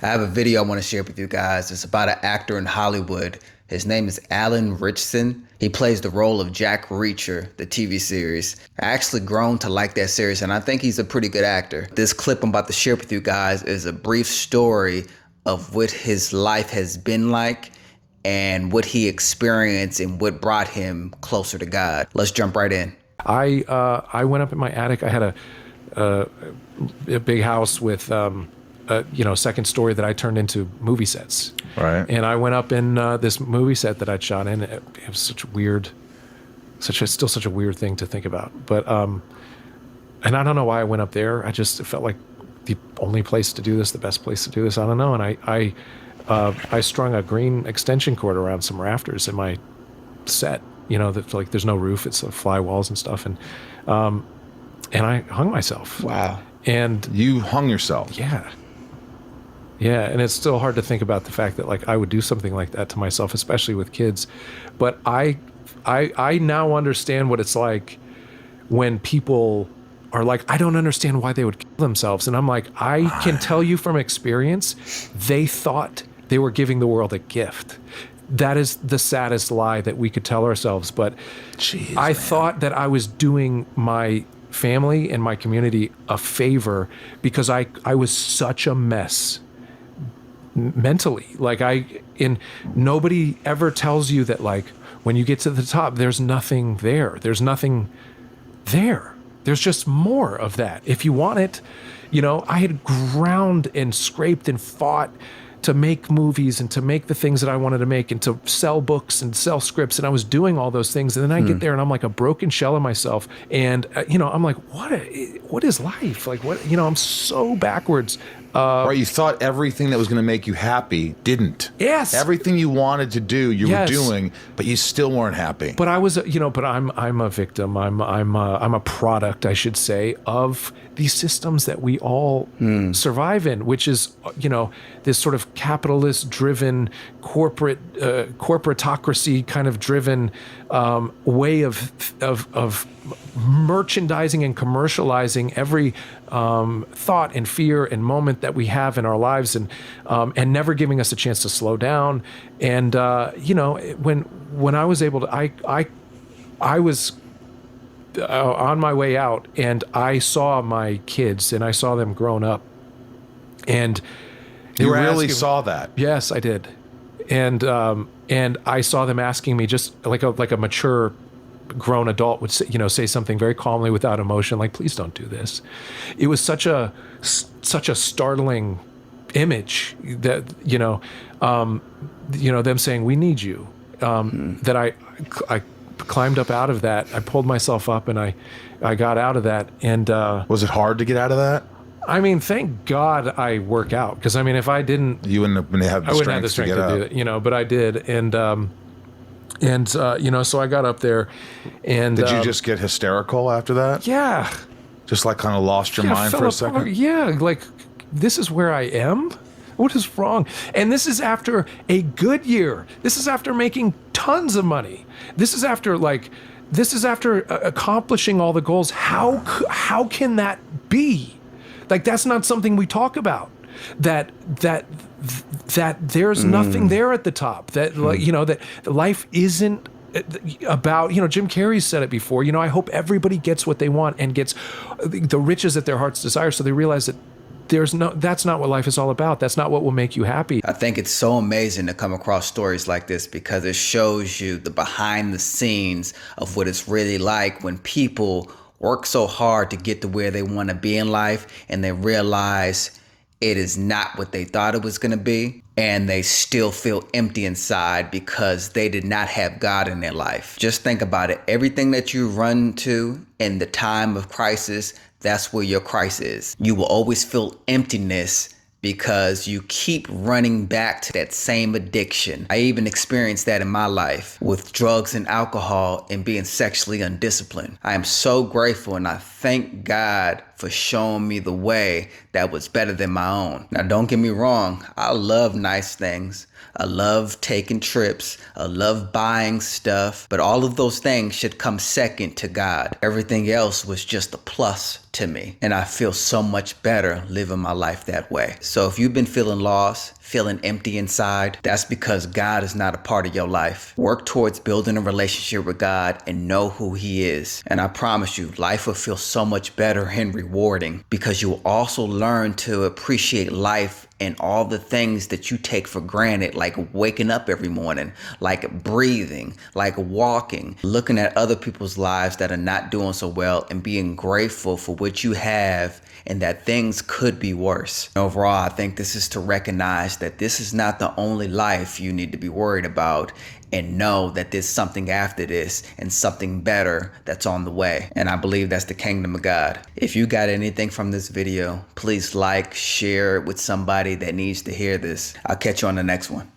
I have a video I want to share with you guys. It's about an actor in Hollywood. His name is Alan Ritchson. He plays the role of Jack Reacher, the TV series. I actually grown to like that series, and I think he's a pretty good actor. This clip I'm about to share with you guys is a brief story of what his life has been like and what he experienced and what brought him closer to God. Let's jump right in. I went up in my attic. I had a big house with second story that I turned into movie sets. Right. And I went up in this movie set that I'd shot in. It was still such a weird thing to think about. But and I don't know why I went up there. I just felt like the only place to do this, the best place to do this. I don't know. And I strung a green extension cord around some rafters in my set. That like there's no roof. It's fly walls and stuff. And I hung myself. Wow. And you hung yourself? Yeah. Yeah, and it's still hard to think about the fact that like I would do something like that to myself, especially with kids. But I now understand what it's like when people are like, I don't understand why they would kill themselves. And I'm like, I can tell you from experience, they thought they were giving the world a gift. That is the saddest lie that we could tell ourselves. But I thought that I was doing my family and my community a favor because I was such a mess mentally. Nobody ever tells you that like when you get to the top, there's nothing there. There's nothing there. There's just more of that. If you want it, I had ground and scraped and fought to make movies and to make the things that I wanted to make and to sell books and sell scripts. And I was doing all those things. And then I get there and I'm like a broken shell of myself. And, I'm like, what is life? Like, what, I'm so backwards. Right, you thought everything that was going to make you happy didn't. Yes. Everything you wanted to do, you were doing, but you still weren't happy. But I was, but I'm a victim. I'm a product, I should say, of these systems that we all survive in, which is, this sort of capitalist-driven, corporatocracy kind of driven way of merchandising and commercializing every thought and fear and moment that we have in our lives, and never giving us a chance to slow down. And when I was able to, I was on my way out, and I saw my kids, and I saw them grown up, and you really saw that? Yes, I did, and I saw them asking me just like a mature grown adult would say something very calmly without emotion, like, please don't do this. It was such a startling image that, them saying, we need you, that I climbed up out of that. I pulled myself up and I got out of that. And was it hard to get out of that? I mean, thank God I work out, because I mean, if I didn't, you wouldn't have the strength to get out. Do it, but I did. And so I got up there, and did you just get hysterical after that? Yeah. Just like kind of lost your mind for a second? Yeah, like, this is where I am? What is wrong? And this is after a good year. This is after making tons of money. This is after accomplishing all the goals. How can that be? Like, that's not something we talk about. That there's nothing there at the top. That that life isn't about, Jim Carrey said it before. I hope everybody gets what they want and gets the riches that their hearts desire, so they realize that that's not what life is all about. That's not what will make you happy. I think it's so amazing to come across stories like this, because it shows you the behind the scenes of what it's really like when people work so hard to get to where they want to be in life, and they realize it is not what they thought it was going to be, and they still feel empty inside because they did not have God in their life. Just think about it. Everything that you run to in the time of crisis, that's where your crisis is. You will always feel emptiness because you keep running back to that same addiction. I even experienced that in my life with drugs and alcohol and being sexually undisciplined. I am so grateful, and I thank God for showing me the way that was better than my own. Now, don't get me wrong. I love nice things. I love taking trips. I love buying stuff. But all of those things should come second to God. Everything else was just a plus to me. And I feel so much better living my life that way. So if you've been feeling lost, feeling empty inside, that's because God is not a part of your life. Work towards building a relationship with God and know who He is. And I promise you, life will feel so much better and rewarding because you will also learn to appreciate life and all the things that you take for granted, like waking up every morning, like breathing, like walking, looking at other people's lives that are not doing so well and being grateful for what you have and that things could be worse. Overall, I think this is to recognize that this is not the only life you need to be worried about, and know that there's something after this and something better that's on the way. And I believe that's the kingdom of God. If you got anything from this video, please like, share it with somebody that needs to hear this. I'll catch you on the next one.